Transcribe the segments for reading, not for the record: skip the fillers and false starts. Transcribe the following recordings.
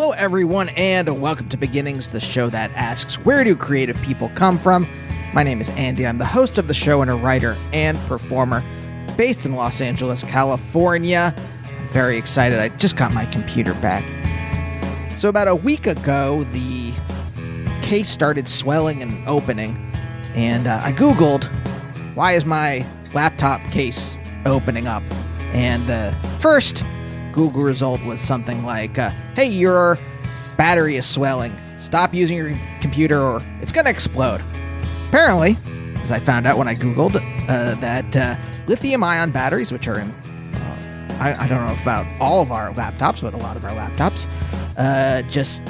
Hello, everyone, and welcome to Beginnings, the show that asks, where do creative people come from? My name is Andy. I'm the host of the show and a writer and performer based in Los Angeles, California. I'm very excited. I just got my computer back. So about a week ago, the case started swelling and opening, and I Googled, why is my laptop case opening up? And the first Google result was something like, hey, your battery is swelling. Stop using your computer or it's going to explode. Apparently, as I found out when I Googled, that lithium-ion batteries, which are in, I don't know about all of our laptops, but a lot of our laptops, just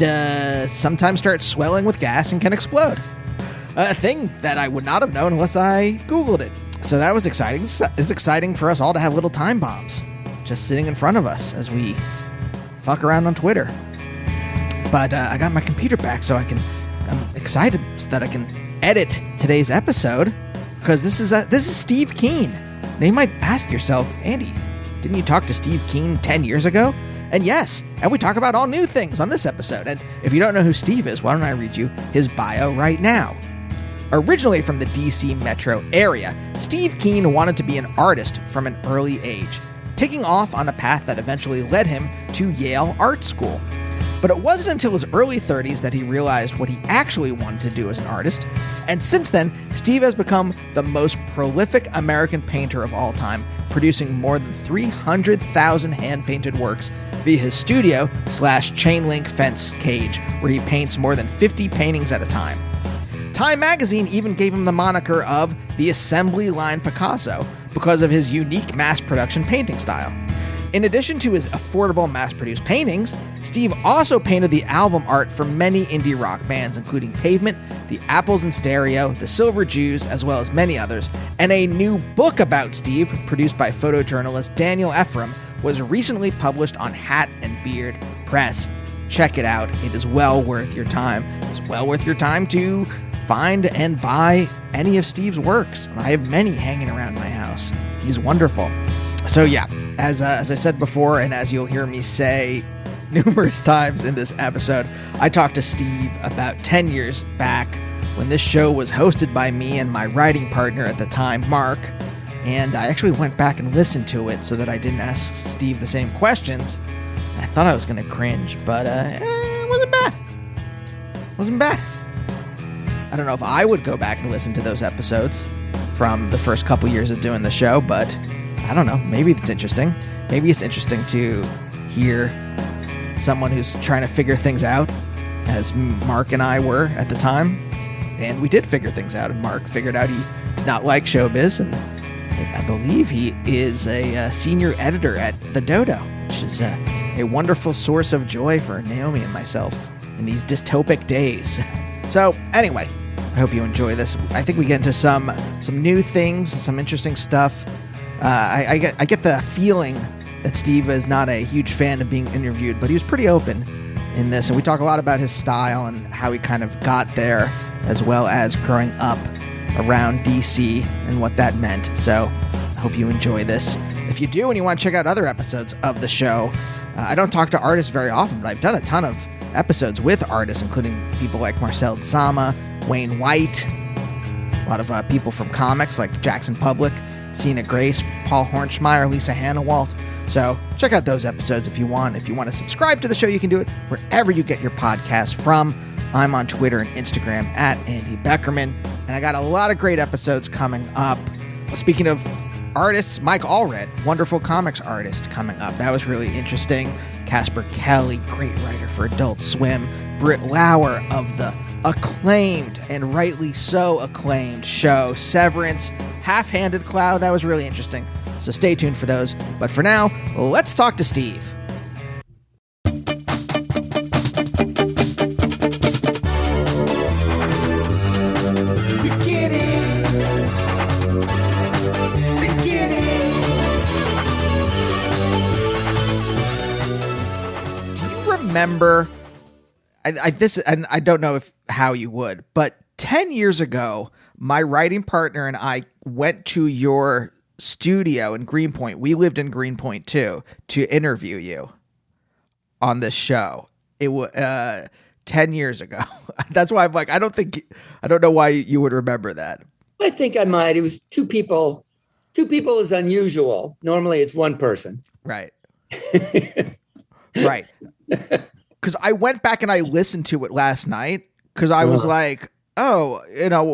sometimes start swelling with gas and can explode. A thing that I would not have known unless I Googled it. So that was exciting. It's exciting for us all to have little time bombs just sitting in front of us as we fuck around on Twitter. But I got my computer back, so I'm excited that I can edit today's episode, because this is Steve Keene. Now you might ask yourself, Andy, didn't you talk to Steve Keene 10 years ago? And yes, and we talk about all new things on this episode. And if you don't know who Steve is, why don't I read you his bio right now? Originally from the DC metro area, Steve Keene wanted to be an artist from an early age, taking off on a path that eventually led him to Yale Art School. But it wasn't until his early 30s that he realized what he actually wanted to do as an artist, and since then, Steve has become the most prolific American painter of all time, producing more than 300,000 hand-painted works via his studio/chain-link fence cage, where he paints more than 50 paintings at a time. Time magazine even gave him the moniker of the assembly line Picasso because of his unique mass-production painting style. In addition to his affordable mass-produced paintings, Steve also painted the album art for many indie rock bands, including Pavement, The Apples in Stereo, The Silver Jews, as well as many others. And a new book about Steve, produced by photojournalist Daniel Ephraim, was recently published on Hat and Beard Press. Check it out. It is well worth your time. It's well worth your time to find and buy any of Steve's works. I have many hanging around my house. He's wonderful. So yeah, as I said before, and as you'll hear me say numerous times in this episode, I talked to Steve about 10 years back when this show was hosted by me and my writing partner at the time, Mark, and I actually went back and listened to it so that I didn't ask Steve the same questions. I thought I was going to cringe, but it wasn't bad. It wasn't bad. I don't know if I would go back and listen to those episodes from the first couple years of doing the show, but I don't know. Maybe it's interesting. Maybe it's interesting to hear someone who's trying to figure things out, as Mark and I were at the time. And we did figure things out, and Mark figured out he did not like showbiz, and I believe he is a senior editor at The Dodo, which is a wonderful source of joy for Naomi and myself in these dystopic days. So, anyway, I hope you enjoy this. I think we get into some new things, some interesting stuff. I get the feeling that Steve is not a huge fan of being interviewed, but he was pretty open in this, and we talk a lot about his style and how he kind of got there, as well as growing up around DC and what that meant. So, I hope you enjoy this. If you do and you want to check out other episodes of the show, I don't talk to artists very often, but I've done a ton of episodes with artists, including people like Marcel Zama, Wayne White, a lot of people from comics like Jackson Public, Sina Grace, Paul Hornschmeyer, Lisa Hannawalt. So check out those episodes if you want. If you want to subscribe to the show, you can do it wherever you get your podcast from. I'm on Twitter and Instagram at Andy Beckerman, and I got a lot of great episodes coming up. Well, speaking of artists, Mike Allred, wonderful comics artist, coming up. That was really interesting. Casper Kelly, great writer for Adult Swim. Britt Lauer of the acclaimed, and rightly so acclaimed, show Severance. Half-Handed Cloud, that was really interesting. So stay tuned for those. But for now, let's talk to Steve. Remember, I don't know how you would, but 10 years ago, my writing partner and I went to your studio in Greenpoint. We lived in Greenpoint too, to interview you on this show. it was 10 years ago. That's why I'm like, I don't know why you would remember that. I think I might. It was two people. Two people is unusual. Normally it's one person. Right. Right. Because I went back and I listened to it last night because I was like, oh,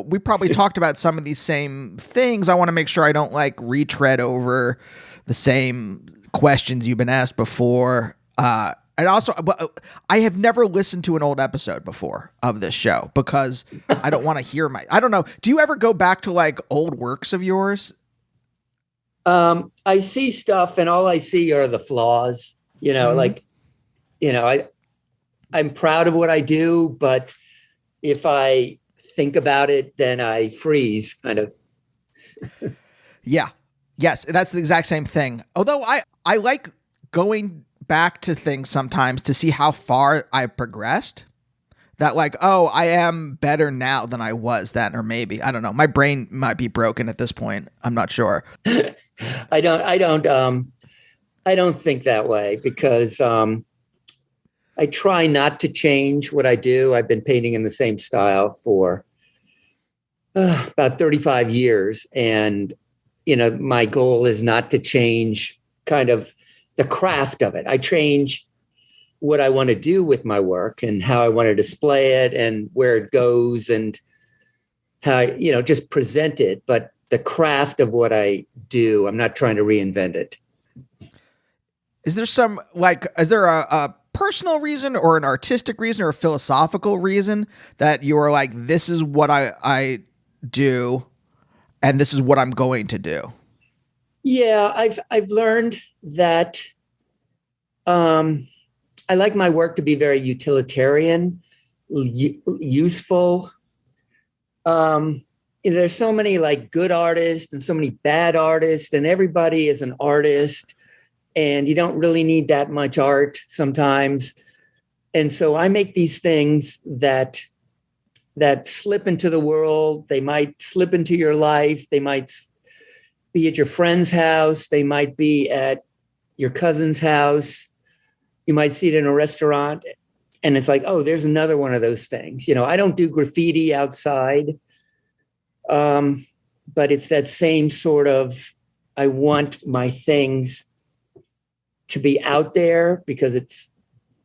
we probably talked about some of these same things. I want to make sure I don't like retread over the same questions you've been asked before. And also, I have never listened to an old episode before of this show because I don't want to hear I don't know. Do you ever go back to like old works of yours? I see stuff and all I see are the flaws, I'm proud of what I do, but if I think about it, then I freeze kind of. Yeah. Yes. That's the exact same thing. Although I like going back to things sometimes to see how far I've progressed. That like, oh, I am better now than I was then, or maybe, I don't know. My brain might be broken at this point. I'm not sure. I don't think that way because I try not to change what I do. I've been painting in the same style for about 35 years. And, my goal is not to change kind of the craft of it. I change what I want to do with my work and how I want to display it and where it goes and how, just present it. But the craft of what I do, I'm not trying to reinvent it. Is there a personal reason or an artistic reason or a philosophical reason that you are like, this is what I do and this is what I'm going to do? Yeah, I've learned that I like my work to be very utilitarian, useful. There's so many like good artists and so many bad artists, and everybody is an artist, and you don't really need that much art sometimes. And so I make these things that slip into the world. They might slip into your life. They might be at your friend's house. They might be at your cousin's house. You might see it in a restaurant and it's like, oh, there's another one of those things. I don't do graffiti outside, but it's that same sort of, I want my things to be out there because it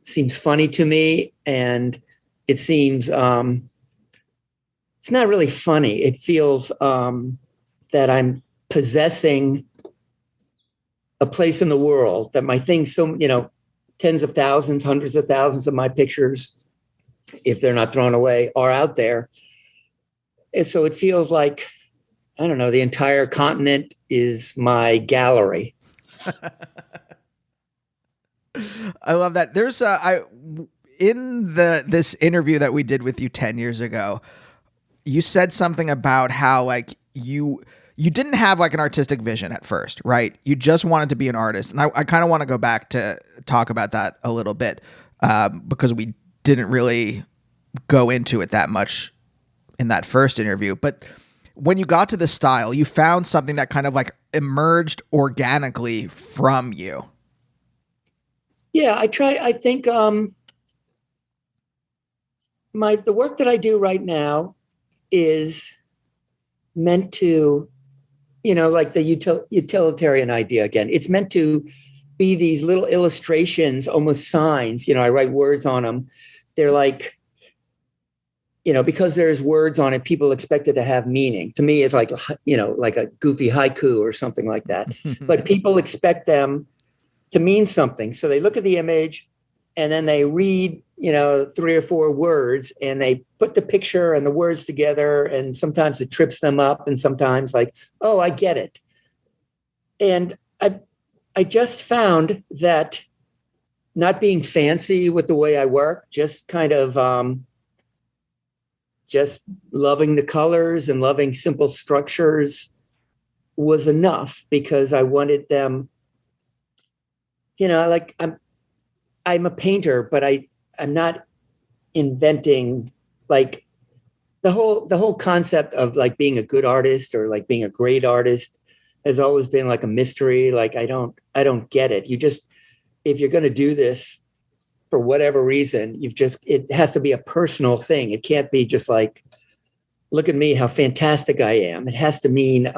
seems funny to me. And it seems, it's not really funny. It feels that I'm possessing a place in the world, that my things, tens of thousands, hundreds of thousands of my pictures, if they're not thrown away, are out there. And so it feels like, I don't know, the entire continent is my gallery. I love that. There's this interview that we did with you 10 years ago, you said something about how like you didn't have like an artistic vision at first, right? You just wanted to be an artist. And I kind of want to go back to talk about that a little bit because we didn't really go into it that much in that first interview. But when you got to the style, you found something that kind of like emerged organically from you. Yeah, I think the work that I do right now is meant to, like the utilitarian idea again. It's meant to be these little illustrations, almost signs. I write words on them. They're like, because there's words on it, people expect it to have meaning. To me, it's like, like a goofy haiku or something like that. But people expect them to mean something. So they look at the image and then they read, 3 or 4 words and they put the picture and the words together. And sometimes it trips them up and sometimes like, oh, I get it. And I just found that not being fancy with the way I work, just kind of just loving the colors and loving simple structures was enough because I wanted them, like I'm a painter, but I'm not inventing like the whole concept of like being a good artist or like being a great artist has always been like a mystery. Like I don't get it. You just, if you're going to do this, for whatever reason, it has to be a personal thing. It can't be just like, look at me, how fantastic I am. It has to mean,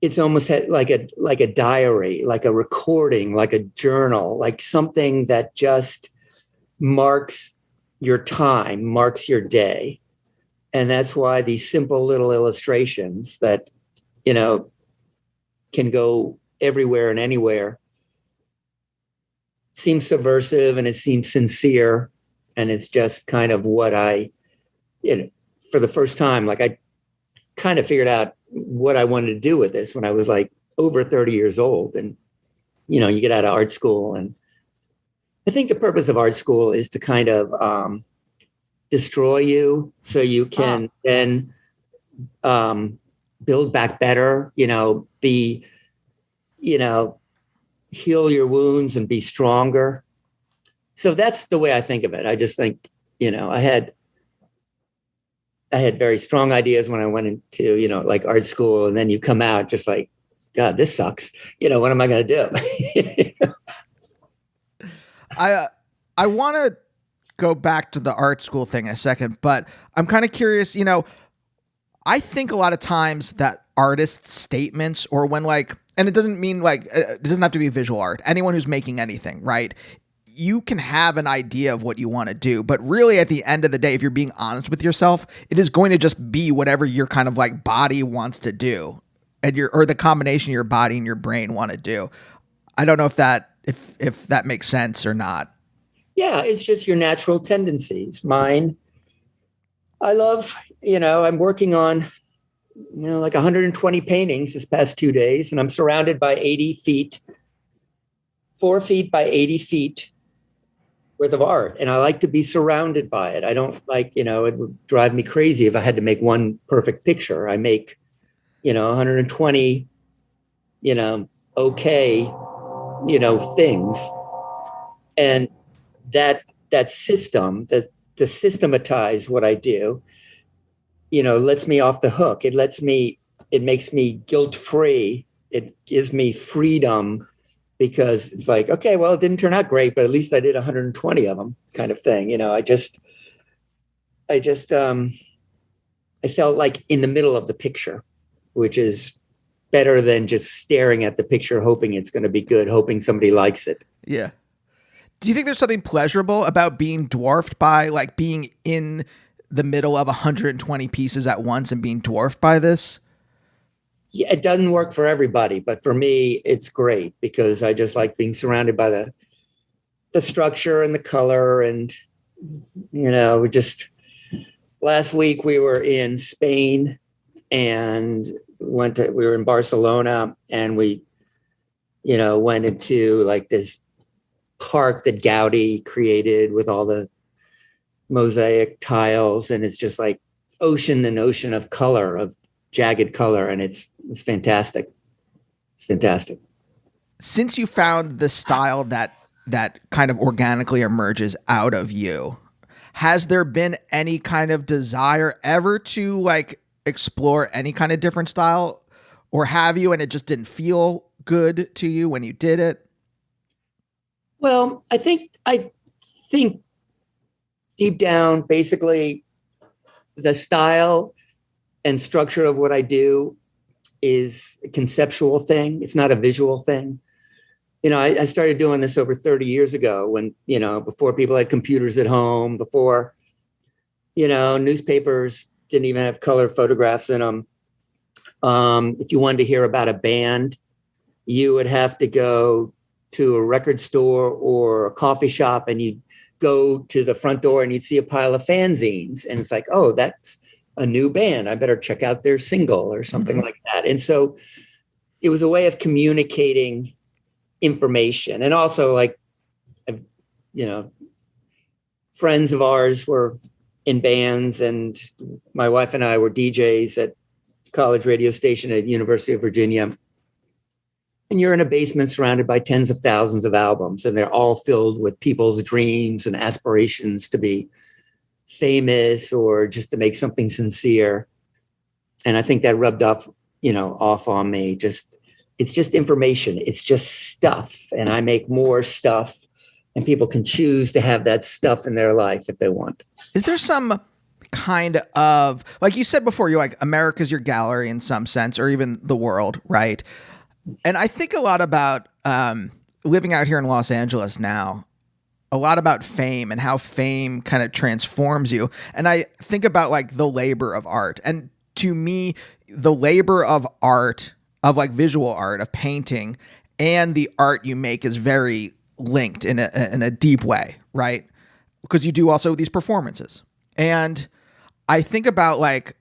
it's almost like a diary, like a recording, like a journal, like something that just marks your time, marks your day. And that's why these simple little illustrations that, can go everywhere and anywhere seem subversive, and it seems sincere. And it's just kind of what for the first time, like I kind of figured out what I wanted to do with this when I was like over 30 years old. And, you get out of art school. And I think the purpose of art school is to kind of destroy you so you can then build back better, heal your wounds and be stronger. So that's the way I think of it. I just think, I had very strong ideas when I went into, like art school, and then you come out just like, God, this sucks. What am I going to do? I want to go back to the art school thing in a second, but I'm kind of curious, I think a lot of times that artists' statements, or when and it doesn't mean it doesn't have to be visual art, anyone who's making anything, right? You can have an idea of what you want to do, but really at the end of the day, if you're being honest with yourself, it is going to just be whatever your kind of body wants to do, and or the combination of your body and your brain want to do. I don't know if that makes sense or not. Yeah, it's just your natural tendencies. Mine, I love, I'm working on, like 120 paintings this past 2 days, and I'm surrounded by 80 feet, 4 feet by 80 feet worth of art. And I like to be surrounded by it. I don't like, it would drive me crazy if I had to make one perfect picture. I make, 120, okay, things. And that system, to systematize what I do, lets me off the hook. It makes me guilt-free. It gives me freedom, because it's like, okay, well, it didn't turn out great, but at least I did 120 of them, kind of thing. I felt like in the middle of the picture, which is better than just staring at the picture, hoping it's going to be good, hoping somebody likes it. Yeah. Do you think there's something pleasurable about being dwarfed by being in the middle of 120 pieces at once and being dwarfed by this? Yeah, it doesn't work for everybody, but for me, it's great, because I just like being surrounded by the structure and the color. And, last week we were in Spain and we were in Barcelona, and we, went into this park that Gaudi created with all the mosaic tiles. And it's just like ocean and ocean of color, of jagged color. And it's fantastic. It's fantastic. Since you found the style that kind of organically emerges out of you, has there been any kind of desire ever to explore any kind of different style, or have you, and it just didn't feel good to you when you did it? Well, I think deep down, basically, the style and structure of what I do is a conceptual thing. It's not a visual thing. I started doing this over 30 years ago, when, before people had computers at home, before, newspapers didn't even have color photographs in them. If you wanted to hear about a band, you would have to go to a record store or a coffee shop, and you'd go to the front door and you'd see a pile of fanzines. And it's like, oh, that's a new band. I better check out their single or something like that. And so it was a way of communicating information. And also, friends of ours were in bands, and my wife and I were DJs at college radio station at University of Virginia. And you're in a basement surrounded by tens of thousands of albums, and they're all filled with people's dreams and aspirations to be famous or just to make something sincere. And I think that rubbed off on me. It's just information. It's just stuff. And I make more stuff and people can choose to have that stuff in their life if they want. Is there some kind of, like you said before, you're like, America's your gallery in some sense, or even the world, right? And I think a lot about living out here in Los Angeles now, a lot about fame and how fame kind of transforms you. And I think about like the labor of art. And to me, the labor of art, of like visual art, of painting, and the art you make is very linked in a deep way, right? Because you do also these performances. And I think about like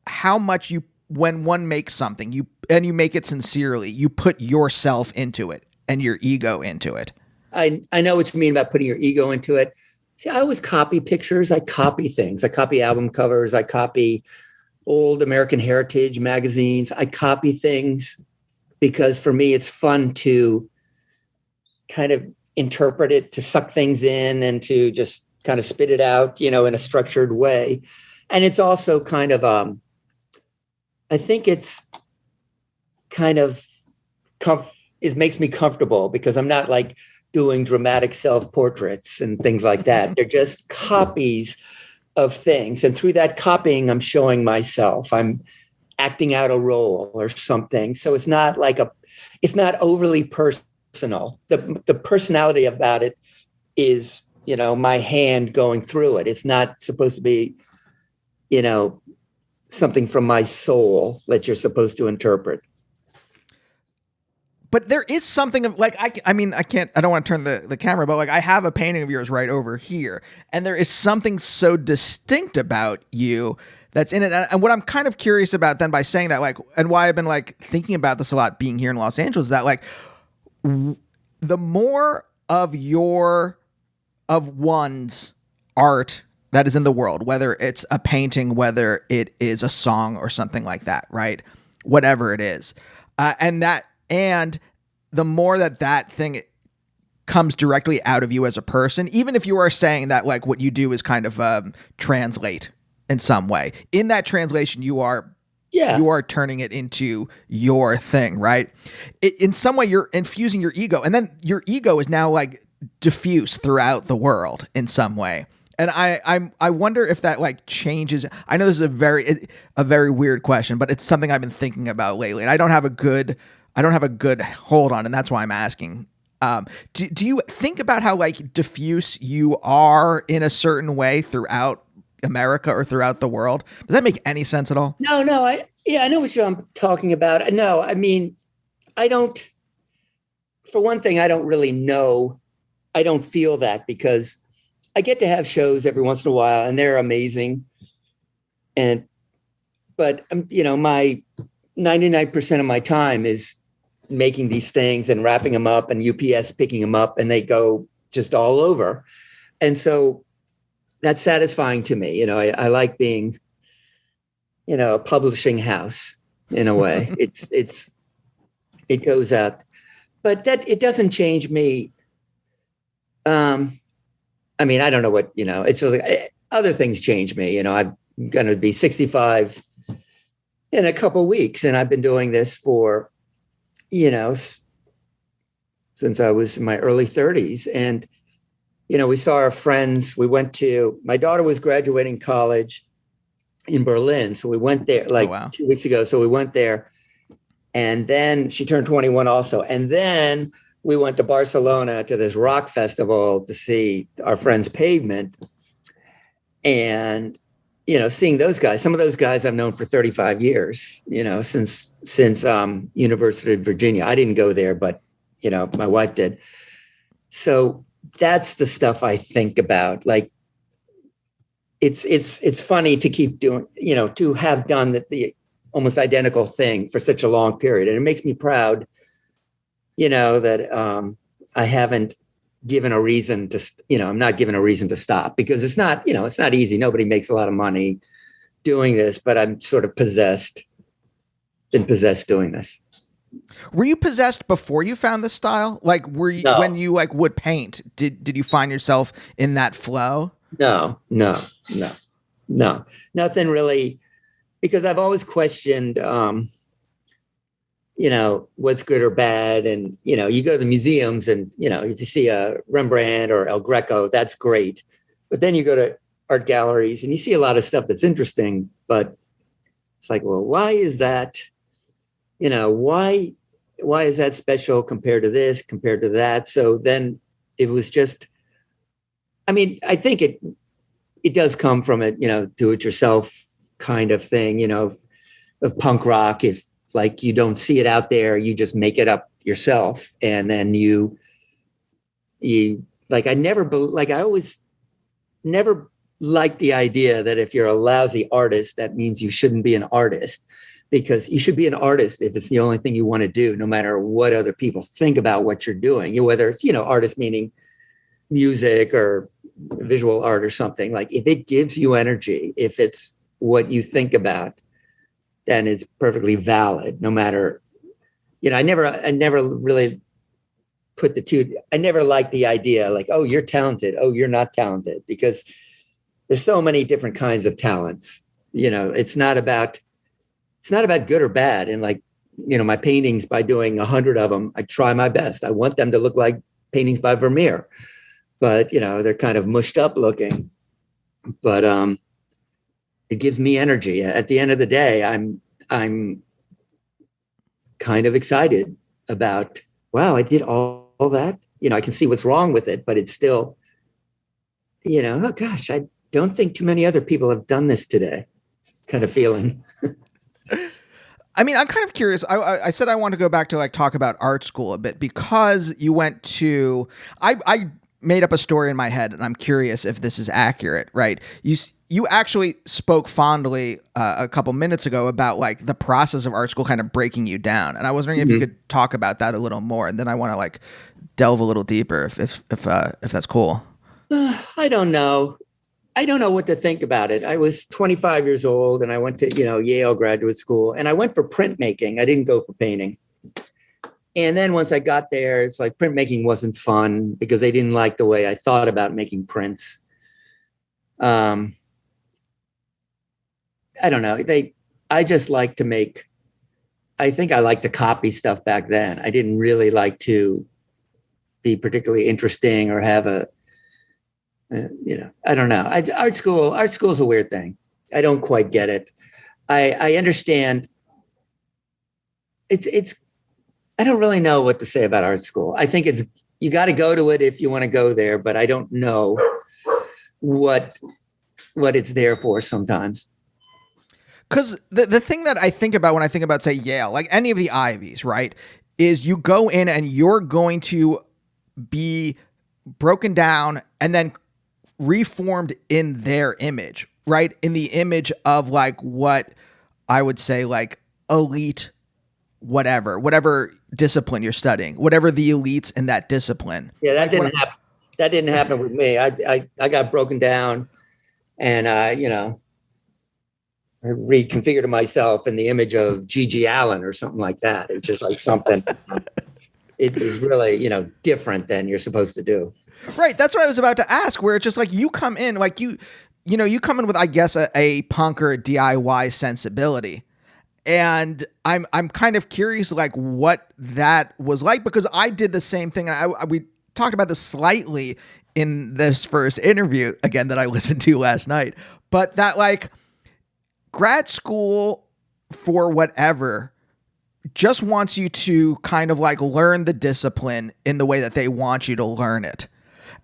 how much when one makes something, you make it sincerely, you put yourself into it and your ego into it. I know what you mean about putting your ego into it. See, I always copy pictures. I copy things. I copy album covers. I copy old American Heritage magazines. I copy things because for me, it's fun to kind of interpret it, to suck things in and to just kind of spit it out, in a structured way. And it's also kind of, I think it's kind of makes me comfortable because I'm not like doing dramatic self-portraits and things like that. They're just copies of things. And through that copying, I'm showing myself. I'm acting out a role or something. So it's not overly personal. The personality about it is, my hand going through it. It's not supposed to be, something from my soul that you're supposed to interpret. But there is something of like, I don't want to turn the camera, but like I have a painting of yours right over here. And there is something so distinct about you that's in it. And what I'm kind of curious about then by saying that, like, and why I've been like thinking about this a lot being here in Los Angeles, that like the more of one's art that is in the world, whether it's a painting, whether it is a song or something like that, right? Whatever it is. And the more that thing comes directly out of you as a person, even if you are saying that like what you do is kind of translate in some way, in that translation, you are turning it into your thing, right? In some way, you're infusing your ego, and then your ego is now like diffuse throughout the world in some way. And I wonder if that like changes. I know this is a very weird question, but it's something I've been thinking about lately, and I don't have a good hold on, and that's why I'm asking. Do you think about how like diffuse you are in a certain way throughout America or throughout the world? Does that make any sense at all? No. I know what I'm talking about. No, I mean, I don't. For one thing, I don't really know. I don't feel that because I get to have shows every once in a while, and they're amazing. But my 99% of my time is making these things and wrapping them up and UPS picking them up, and they go just all over. And so that's satisfying to me. I like being, a publishing house in a way. It goes out, but that it doesn't change me. I mean, I don't know what, it's just like, other things change me. I'm going to be 65 in a couple of weeks, and I've been doing this for, since I was in my early 30s. And, we saw our friends. My daughter was graduating college in Berlin. So we went there 2 weeks ago. So we went there, and then she turned 21 also. And then we went to Barcelona to this rock festival to see our friends Pavement. And, seeing those guys, some of those guys I've known for 35 years, since University of Virginia. I didn't go there, but, my wife did. So that's the stuff I think about. Like, it's funny to keep doing, to have done the almost identical thing for such a long period. And it makes me proud, that I haven't given a reason to, I'm not given a reason to stop, because it's not easy. Nobody makes a lot of money doing this, but I'm sort of been possessed doing this. Were you possessed before you found this style? Like, No. When you like would paint, did you find yourself in that flow? No, nothing really, because I've always questioned, what's good or bad. And, you go to the museums and, if you see a Rembrandt or El Greco, that's great. But then you go to art galleries and you see a lot of stuff that's interesting, but it's like, well, why is that? Why is that special compared to this, compared to that? So then it was just, I think it does come from it, do it yourself kind of thing, of punk rock. If like you don't see it out there, you just make it up yourself. And then you like, I always never liked the idea that if you're a lousy artist, that means you shouldn't be an artist, because you should be an artist if it's the only thing you want to do, no matter what other people think about what you're doing, whether it's, artist meaning music or visual art or something. Like if it gives you energy, if it's what you think about, then it's perfectly valid, no matter, I never really put the two. I never liked the idea like, oh, you're talented. Oh, you're not talented, because there's so many different kinds of talents. It's not about good or bad. And like, my paintings, by doing 100 of them, I try my best. I want them to look like paintings by Vermeer, but they're kind of mushed up looking, but it gives me energy. At the end of the day, I'm kind of excited about, wow, I did all that. I can see what's wrong with it, but it's still, oh gosh, I don't think too many other people have done this today kind of feeling. I'm kind of curious. I said I want to go back to like talk about art school a bit, because you went to, I made up a story in my head, and I'm curious if this is accurate, right? You actually spoke fondly a couple minutes ago about like the process of art school kind of breaking you down. And I was wondering if you could talk about that a little more. And then I want to like delve a little deeper if that's cool. I don't know. I don't know what to think about it. I was 25 years old and I went to, Yale graduate school, and I went for printmaking. I didn't go for painting. And then once I got there, it's like printmaking wasn't fun because they didn't like the way I thought about making prints. I don't know. I just like to make, I think I like to copy stuff back then. I didn't really like to be particularly interesting or have a, I don't know. Art school is a weird thing. I don't quite get it. I understand. It's, I don't really know what to say about art school. I think you got to go to it if you want to go there, but I don't know what it's there for sometimes. Because the thing that I think about when I think about, say, Yale, like any of the Ivies, right, is you go in and you're going to be broken down and then reformed in their image, right? In the image of like what I would say like elite, whatever discipline you're studying, whatever the elites in that discipline. Yeah, that didn't happen. That didn't happen with me. I got broken down, and I reconfigured myself in the image of Gigi Allen or something like that. It's just like something. It is really different than you're supposed to do. Right. That's what I was about to ask, where it's just like you come in like you come in with, I guess, a punk or a DIY sensibility. And I'm kind of curious like what that was like, because I did the same thing. We talked about this slightly in this first interview again that I listened to last night, but that like grad school for whatever just wants you to kind of like learn the discipline in the way that they want you to learn it.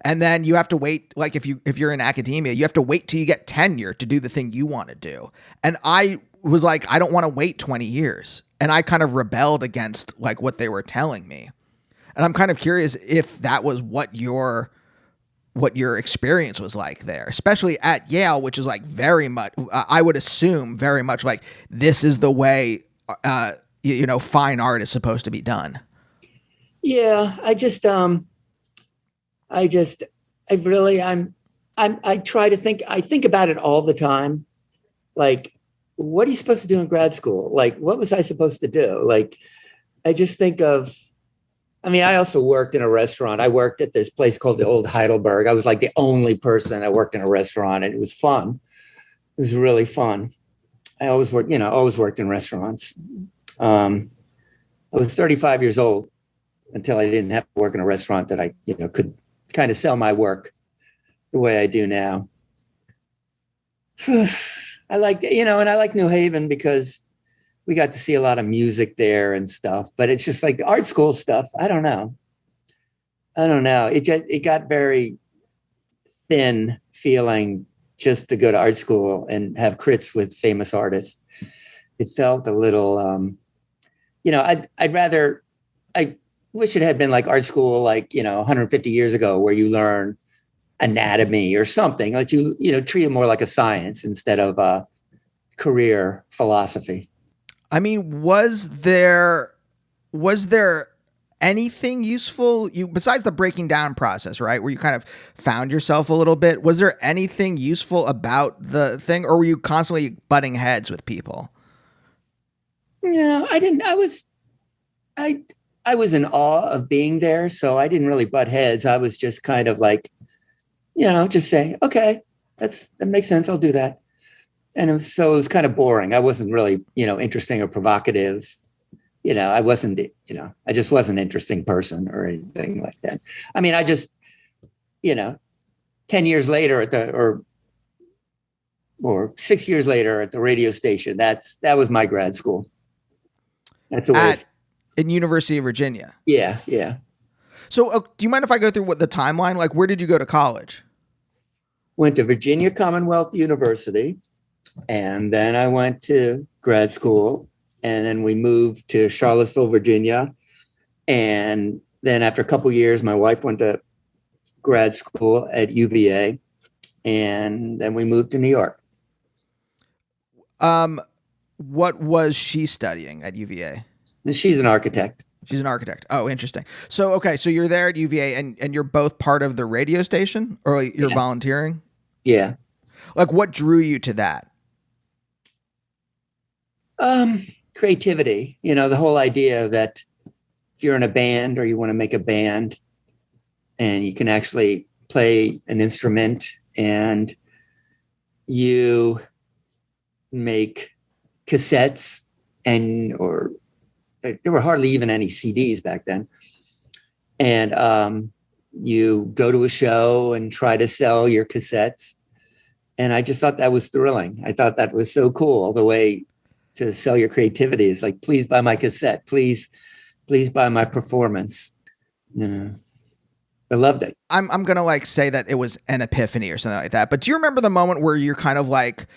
And then you have to wait, like if you're in academia, you have to wait till you get tenure to do the thing you want to do. And I was like, I don't want to wait 20 years. And I kind of rebelled against like what they were telling me. And I'm kind of curious if that was what your experience was like there, especially at Yale, which is like very much, I would assume very much like this is the way, fine art is supposed to be done. Yeah. I try to think, I think about it all the time. Like, what are you supposed to do in grad school? Like, what was I supposed to do? Like, I just think of, I also worked in a restaurant. I worked at this place called the Old Heidelberg. I was like the only person that worked in a restaurant, and it was fun. It was really fun. I always worked in restaurants. I was 35 years old until I didn't have to work in a restaurant that I, could kind of sell my work the way I do now. I like, and I like New Haven because we got to see a lot of music there and stuff, but it's just like the art school stuff. I don't know. It got very thin feeling just to go to art school and have crits with famous artists. It felt a little, I wish it had been like art school, like, 150 years ago, where you learn anatomy or something, like treat it more like a science instead of a career philosophy. I mean, was there anything useful besides the breaking down process, right? Where you kind of found yourself a little bit. Was there anything useful about the thing, or were you constantly butting heads with people? No, I didn't. I was in awe of being there, so I didn't really butt heads. I was just kind of like, just say, okay, that makes sense. I'll do that. And it was kind of boring. I wasn't really, interesting or provocative. I wasn't, I just wasn't an interesting person or anything like that. I mean, I just, 10 years later or 6 years later at the radio station, that was my grad school. That's the way. In University of Virginia. Yeah. Yeah. So do you mind if I go through what the timeline, like where did you go to college? Went to Virginia Commonwealth University. And then I went to grad school, and then we moved to Charlottesville, Virginia. And then after a couple of years, my wife went to grad school at UVA, and then we moved to New York. What was she studying at UVA? And she's an architect. She's an architect. Oh, interesting. So, okay. So you're there at UVA and you're both part of the radio station, or you're volunteering? Yeah. Like what drew you to that? Creativity, the whole idea that if you're in a band or you want to make a band and you can actually play an instrument and you make cassettes or there were hardly even any CDs back then. And you go to a show and try to sell your cassettes. And I just thought that was thrilling. I thought that was so cool, the way to sell your creativity is like, please buy my cassette. Please buy my performance. I loved it. I'm going to say that it was an epiphany or something like that. But do you remember the moment where you're kind of like,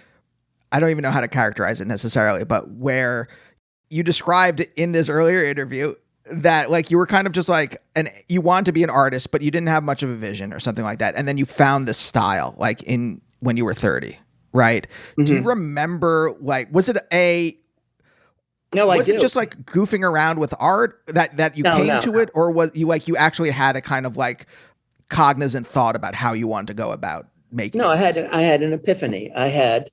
I don't even know how to characterize it necessarily, but where you described in this earlier interview that like you were kind of just like, and you wanted to be an artist, but you didn't have much of a vision or something like that. And then you found this style like when you were 30. Right. Mm-hmm. Do you remember was it just like goofing around with art that you came to it, or was you actually had a kind of like cognizant thought about how you wanted to go about making? No, I had an epiphany. I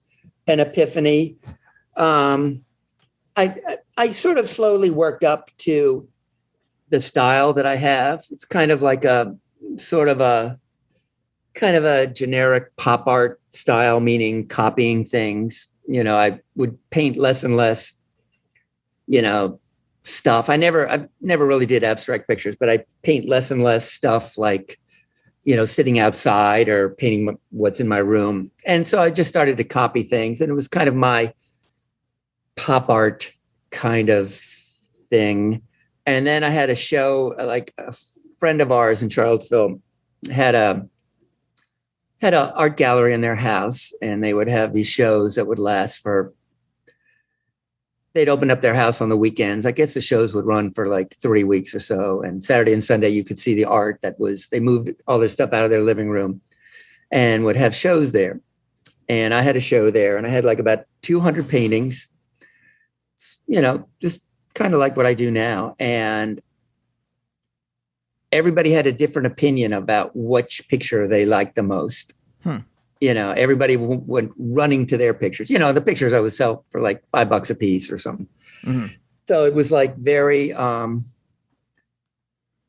sort of slowly worked up to the style that I have. It's kind of like a generic pop art style, meaning copying things. I would paint less and less, stuff. I never really did abstract pictures, but I paint less and less stuff like, sitting outside or painting what's in my room. And so I just started to copy things, and it was kind of my pop art kind of thing. And then I had a show, like a friend of ours in Charlottesville had an art gallery in their house, and they would have these shows that would last they'd open up their house on the weekends. I guess the shows would run for like 3 weeks or so. And Saturday and Sunday, you could see the art they moved all their stuff out of their living room and would have shows there. And I had a show there, and I had like about 200 paintings, just kind of like what I do now. And everybody had a different opinion about which picture they liked the most. Everybody went running to their pictures. The pictures I would sell for like $5 a piece or something. Mm-hmm. So it was like very, it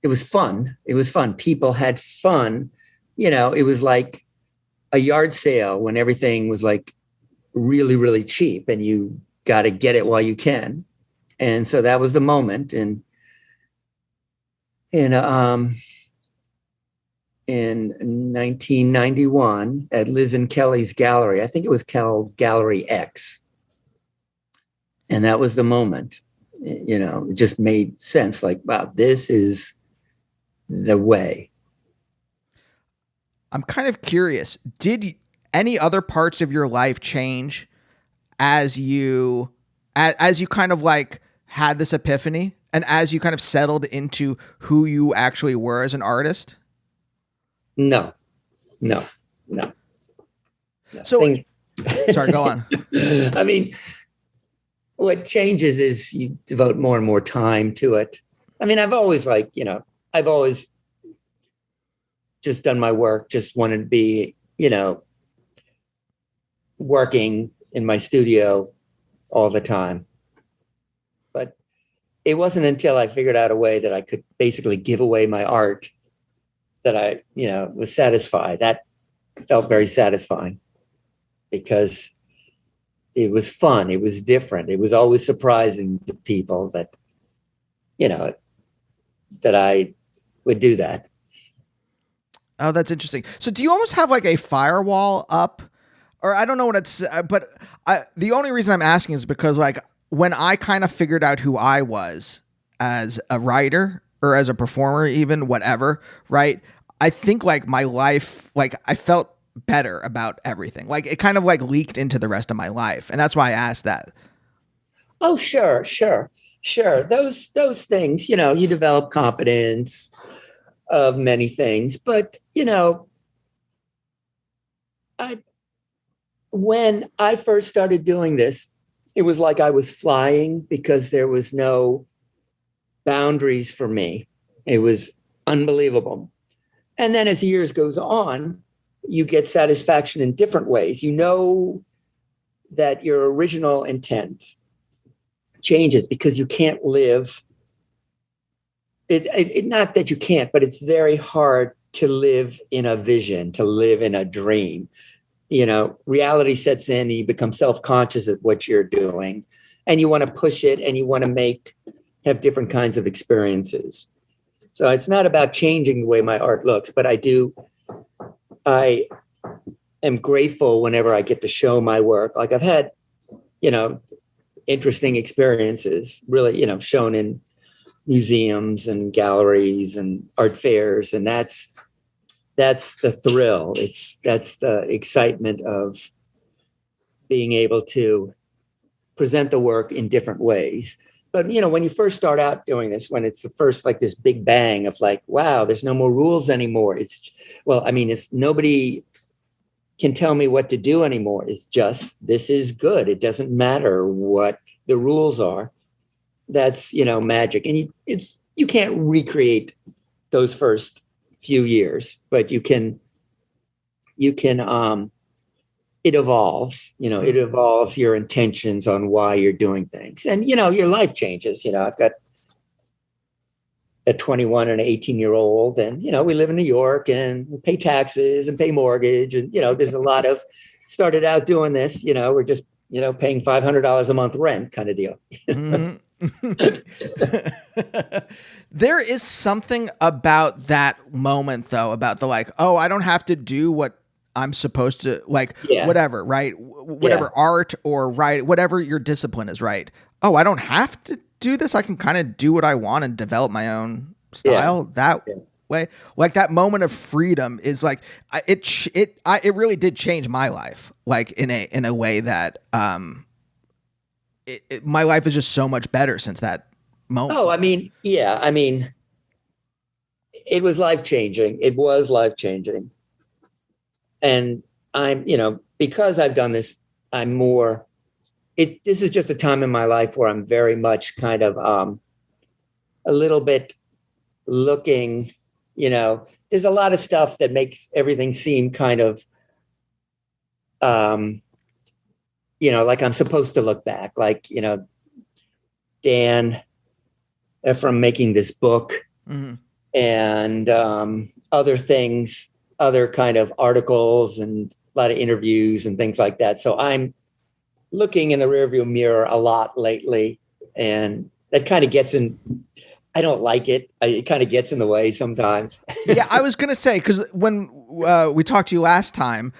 was fun. It was fun. People had fun. It was like a yard sale when everything was like really, really cheap and you got to get it while you can. And so that was the moment. And in 1991 at Liz and Kelly's gallery, I think it was called Gallery X. And that was the moment, it just made sense. Like, wow, this is the way. I'm kind of curious. Did any other parts of your life change as you kind of like had this epiphany and as you kind of settled into who you actually were as an artist? No. So, sorry, go on. I mean, what changes is you devote more and more time to it. I mean, I've always just done my work, just wanted to be, working in my studio all the time. But it wasn't until I figured out a way that I could basically give away my art that I, was satisfied. That felt very satisfying because it was fun. It was different. It was always surprising to people that, that I would do that. Oh, that's interesting. So do you almost have like a firewall up? Or I don't know what it's, but the only reason I'm asking is because like when I kind of figured out who I was as a writer or as a performer, even whatever, right? I think like my life, like I felt better about everything. Like it kind of like leaked into the rest of my life. And that's why I asked that. Oh, sure. Those things, you develop confidence of many things, but when I first started doing this, it was like I was flying because there was no boundaries for me. It was unbelievable. And then as years goes on, you get satisfaction in different ways. You know that your original intent changes because you can't live. Not that you can't, but it's very hard to live in a vision, to live in a dream. Reality sets in and you become self-conscious of what you're doing and you want to push it and you want to have different kinds of experiences. So it's not about changing the way my art looks, but I am grateful whenever I get to show my work. Like I've had, interesting experiences really, shown in museums and galleries and art fairs. And that's the thrill. That's the excitement of being able to present the work in different ways. But, when you first start out doing this, when it's the first, like this big bang of like, wow, there's no more rules anymore. It's nobody can tell me what to do anymore. It's just, this is good. It doesn't matter what the rules are. That's, magic. And you can't recreate those first few years, but it evolves, it evolves your intentions on why you're doing things. And, your life changes. I've got a 21 and an 18-year-old and, we live in New York and we pay taxes and pay mortgage. And, there's a lot of started out doing this, we're just, paying $500 a month rent kind of deal. Mm-hmm. There is something about that moment though, about the like, oh, I don't have to do what I'm supposed to, like, whatever, right? Whatever art or write, whatever your discipline is, right? Oh, I don't have to do this. I can kind of do what I want and develop my own style that way. Like that moment of freedom is like, it really did change my life. Like in a way that, my life is just so much better since that moment. Oh, it was life-changing. It was life-changing. And I'm, because I've done this, I'm more, this is just a time in my life where I'm very much kind of a little bit looking, there's a lot of stuff that makes everything seem kind of, like I'm supposed to look back, like, Dan from making this book and other things, other kind of articles and a lot of interviews and things like that. So I'm looking in the rearview mirror a lot lately And that kind of gets in. I don't like it. It kind of gets in the way sometimes. Yeah, I was going to say, because when we talked to you last time,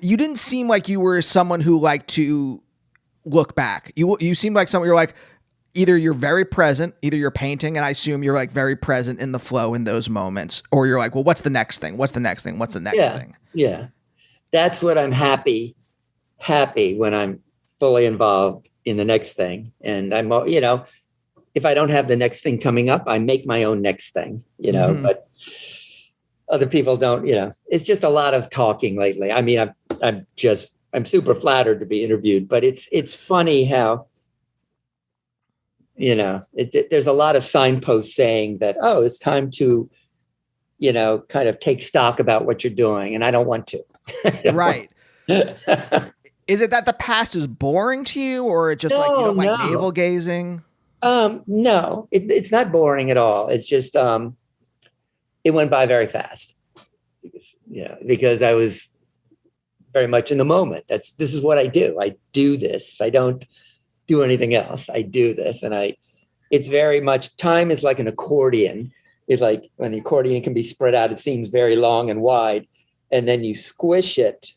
you didn't seem like you were someone who liked to look back. You seemed like someone, you're like, either you're very present, either you're painting, and I assume you're like very present in the flow in those moments, or you're like, well, what's the next thing? What's the next thing? What's the next thing? Yeah. That's what I'm happy when I'm fully involved in the next thing. And I'm, if I don't have the next thing coming up, I make my own next thing, but other people don't, it's just a lot of talking lately. I mean, I'm super flattered to be interviewed, but it's funny how, there's a lot of signposts saying that, oh, it's time to, kind of take stock about what you're doing. And I don't want to. Right. Is it that the past is boring to you, or just like you don't like navel gazing? No, it's not boring at all. It's just, it went by very fast, because I was very much in the moment. This is what I do. I do this. I don't do anything else. I do this. And it's very much, time is like an accordion. It's like when the accordion can be spread out, it seems very long and wide, and then you squish it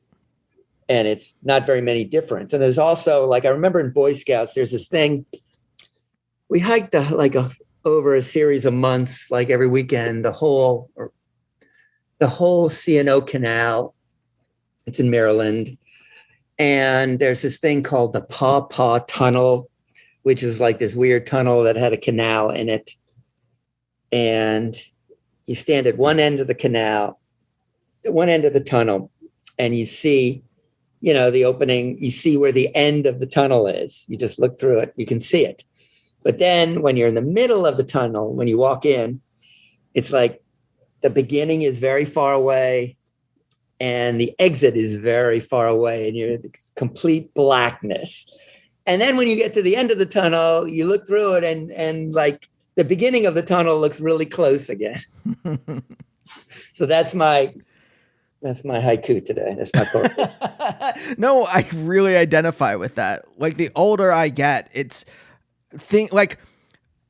and it's not very many difference. And there's also, like, I remember in Boy Scouts, there's this thing, we hiked over a series of months, like every weekend, the whole C&O Canal. It's in Maryland. And there's this thing called the Paw Paw Tunnel, which is like this weird tunnel that had a canal in it. And you stand at one end of the canal, one end of the tunnel, and you see, the opening, you see where the end of the tunnel is. You just look through it, you can see it. But then when you're in the middle of the tunnel, when you walk in, it's like the beginning is very far away and the exit is very far away, and you're in complete blackness. And then when you get to the end of the tunnel, you look through it and like the beginning of the tunnel looks really close again. So that's my haiku today. That's my poetry. No, I really identify with that. Like, the older I get, this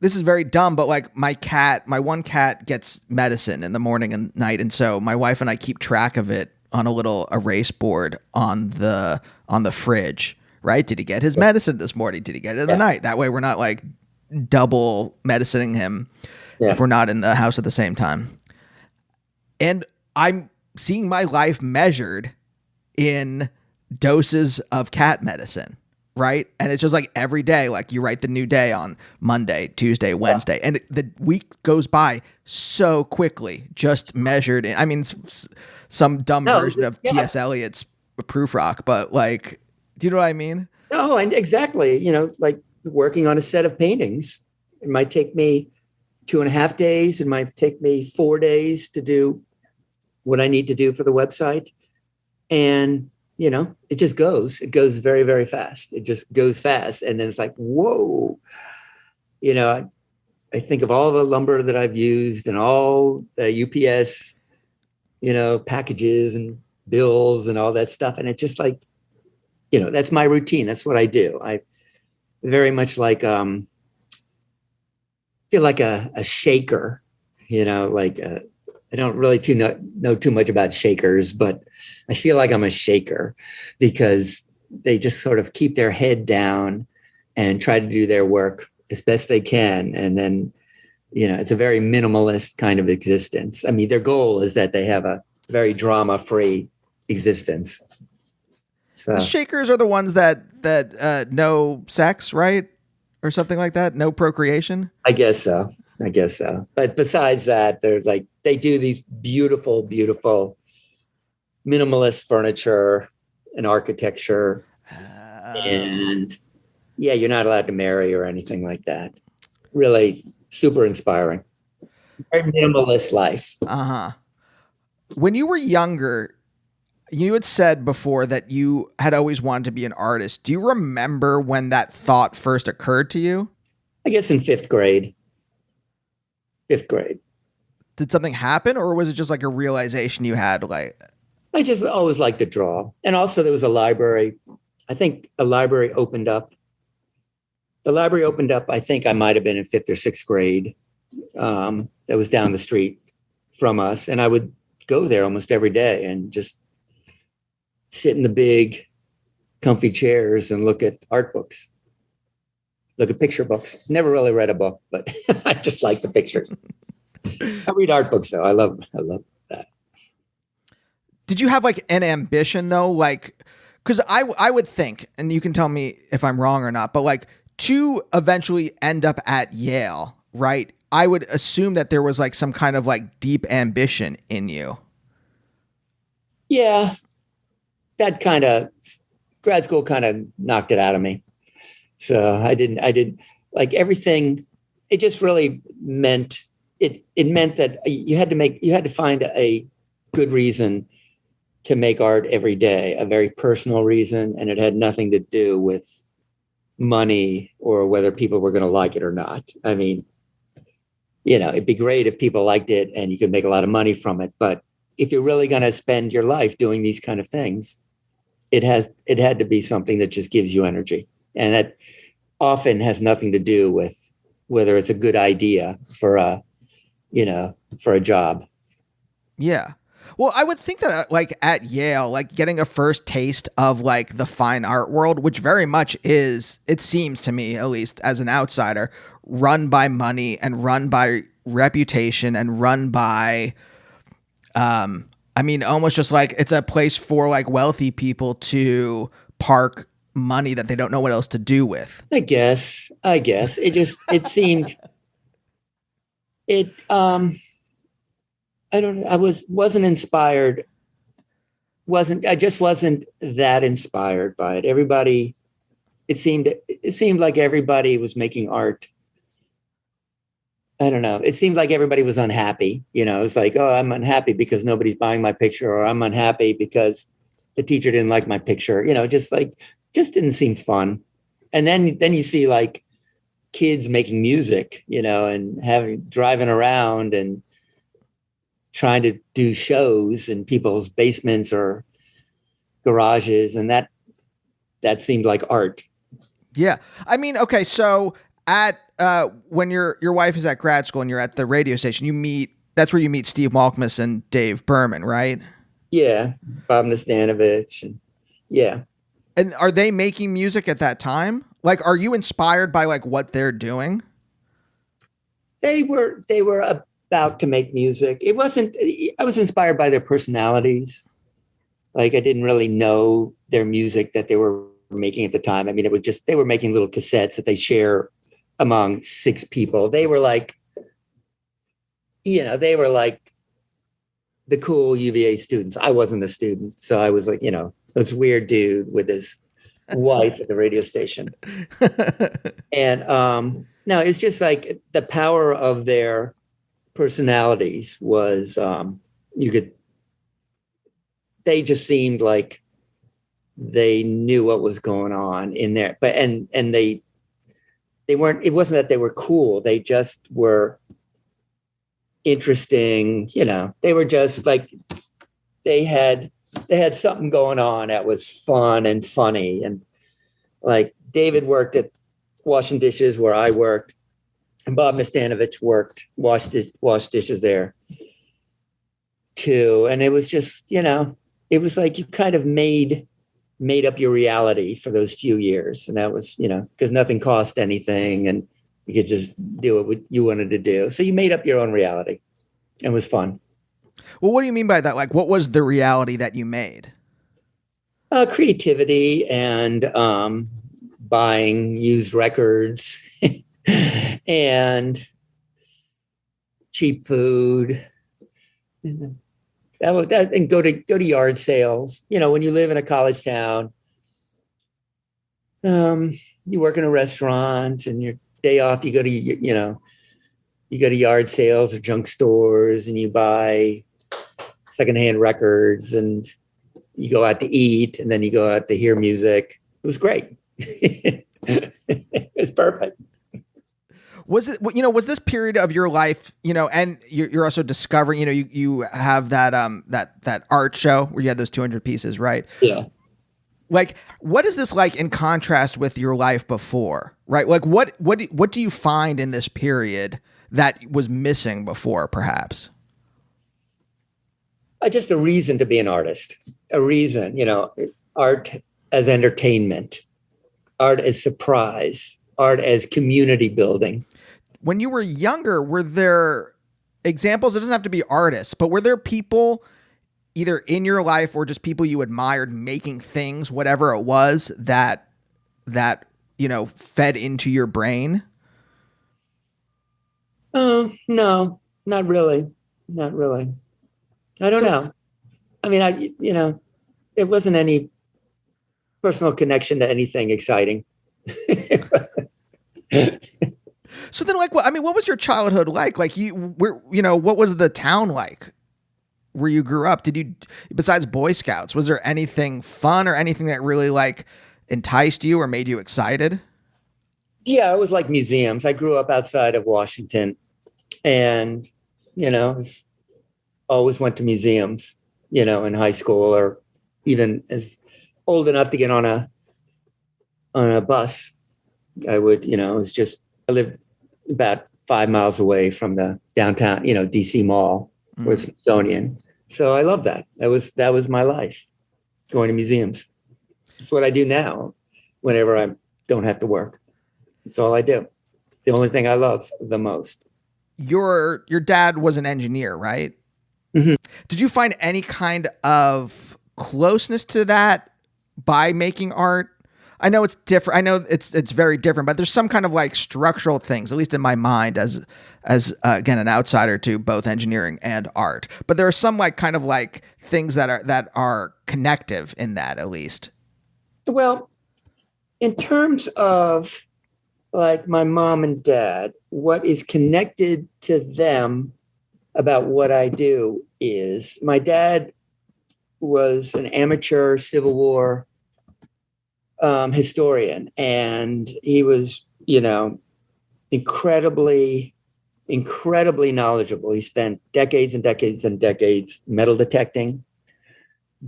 is very dumb, but like my one cat gets medicine in the morning and night. And so my wife and I keep track of it on a little erase board on the fridge, right? Did he get his medicine this morning? Did he get it in the night? That way we're not like double medicining him if we're not in the house at the same time. And I'm seeing my life measured in doses of cat medicine, right? And it's just like every day, like you write the new day on Monday, Tuesday, Wednesday, and the week goes by so quickly, just measured in, I mean, some dumb version of T.S. Eliot's Proof Rock, but like, do you know what I mean? No, and exactly, like working on a set of paintings, it might take me 2.5 days. It might take me 4 days to do what I need to do for the website. And, it just goes. It goes very, very fast. It just goes fast. And then it's like, whoa, I think of all the lumber that I've used and all the UPS, packages and bills and all that stuff. And it's just like, that's my routine. That's what I do. I very much like, feel like a shaker, I don't really know too much about shakers, but I feel like I'm a shaker because they just sort of keep their head down and try to do their work as best they can. And then, it's a very minimalist kind of existence. I mean, their goal is that they have a very drama-free existence. So the shakers are the ones that no sex, right? Or something like that? No procreation? I guess so. But besides that, they do these beautiful, beautiful minimalist furniture and architecture. And you're not allowed to marry or anything like that. Really super inspiring. Very minimalist life. Uh-huh. When you were younger, you had said before that you had always wanted to be an artist. Do you remember when that thought first occurred to you? I guess in fifth grade. Did something happen, or was it just like a realization you had? Like, I just always liked to draw. And also there was a library. I think a library opened up The library opened up, I think I might have been in fifth or sixth grade. That was down the street from us. And I would go there almost every day and just sit in the big comfy chairs and look at art books, look at picture books. Never really read a book, but I just like the pictures. I read art books though. I love that. Did you have like an ambition though? Like, cause I would think, and you can tell me if I'm wrong or not, but like to eventually end up at Yale, right? I would assume that there was like some kind of like deep ambition in you. Yeah. That kind of grad school kind of knocked it out of me. So I didn't like everything. It just really meant it meant that you had to find a good reason to make art every day, a very personal reason. And it had nothing to do with money or whether people were going to like it or not. I mean, it'd be great if people liked it and you could make a lot of money from it. But if you're really going to spend your life doing these kind of things, it had to be something that just gives you energy. And that often has nothing to do with whether it's a good idea for a job. Yeah. Well, I would think that like at Yale, like getting a first taste of like the fine art world, which very much is, it seems to me, at least as an outsider, run by money and run by reputation and run by, almost just like it's a place for like wealthy people to park money that they don't know what else to do with. I guess it seemed I don't know. I wasn't inspired. I just wasn't that inspired by it. It seemed like everybody was making art. I don't know. It seemed like everybody was unhappy. It's like, oh, I'm unhappy because nobody's buying my picture, or I'm unhappy because the teacher didn't like my picture. Just didn't seem fun. And then you see like kids making music, and driving around and trying to do shows in people's basements or garages. And that seemed like art. Yeah. Okay. So when your wife is at grad school and you're at the radio station, that's where you meet Steve Malkmus and Dave Berman, right? Yeah. Bob Nastanovich. And yeah. And are they making music at that time? Like, are you inspired by like what they're doing? They were about to make music. I was inspired by their personalities. Like I didn't really know their music that they were making at the time. I mean, it was just, they were making little cassettes that they share among 6 people. They were like, the cool UVA students. I wasn't a student. So I was like, this weird dude with his wife at the radio station. And no, it's just like the power of their personalities was they just seemed like they knew what was going on in there. But and they weren't, it wasn't that they were cool, they just were interesting. They were just like, they had something going on that was fun and funny. And like David worked at washing dishes where I worked, and Bob Nastanovich washed dishes there too. And it was just, it was like you kind of made up your reality for those few years. And that was, because nothing cost anything and you could just do what you wanted to do. So you made up your own reality. It was fun. Well, what do you mean by that? Like, what was the reality that you made? Creativity and buying used records and cheap food. And go to yard sales. When you live in a college town, you work in a restaurant, and your day off, you go to yard sales or junk stores, and you buy secondhand records, and you go out to eat, and then you go out to hear music. It was great. It's perfect. Was this period of your life, and you're also discovering, you have that art show where you had those 200 pieces, right? Yeah. Like, what is this like in contrast with your life before, right? Like, what do you find in this period that was missing before, perhaps? Just a reason to be an artist, a reason, art as entertainment, art as surprise, art as community building. When you were younger, were there examples? It doesn't have to be artists, but were there people either in your life or just people you admired making things, whatever it was, that fed into your brain? No, not really. Not really. I don't know. I mean, it wasn't any personal connection to anything exciting. So then, like, what was your childhood like? Like, what was the town like where you grew up? Besides Boy Scouts, was there anything fun or anything that really like enticed you or made you excited? Yeah, it was like museums. I grew up outside of Washington, and always went to museums. In high school, or even as old enough to get on a bus. I would, I lived about 5 miles away from the downtown, DC Mall or Smithsonian. So I love that. That was my life, going to museums. It's what I do now whenever I don't have to work. It's all I do. The only thing I love the most. Your dad was an engineer, right? Mm-hmm. Did you find any kind of closeness to that by making art? I know it's different. I know it's very different, but there's some kind of like structural things, at least in my mind, as again, an outsider to both engineering and art. But there are some like kind of like things that are connective in that, at least. Well, in terms of like my mom and dad, what is connected to them about what I do is my dad was an amateur Civil War historian, and he was, incredibly knowledgeable. He spent decades and decades and decades metal detecting,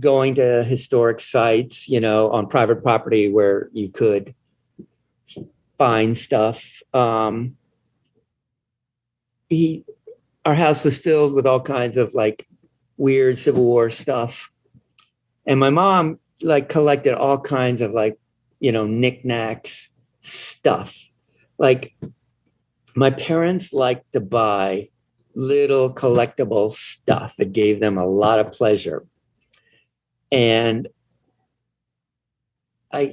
going to historic sites, on private property where you could find stuff. Our house was filled with all kinds of like weird Civil War stuff. And my mom like collected all kinds of like, knickknacks stuff. Like my parents liked to buy little collectible stuff. It gave them a lot of pleasure. And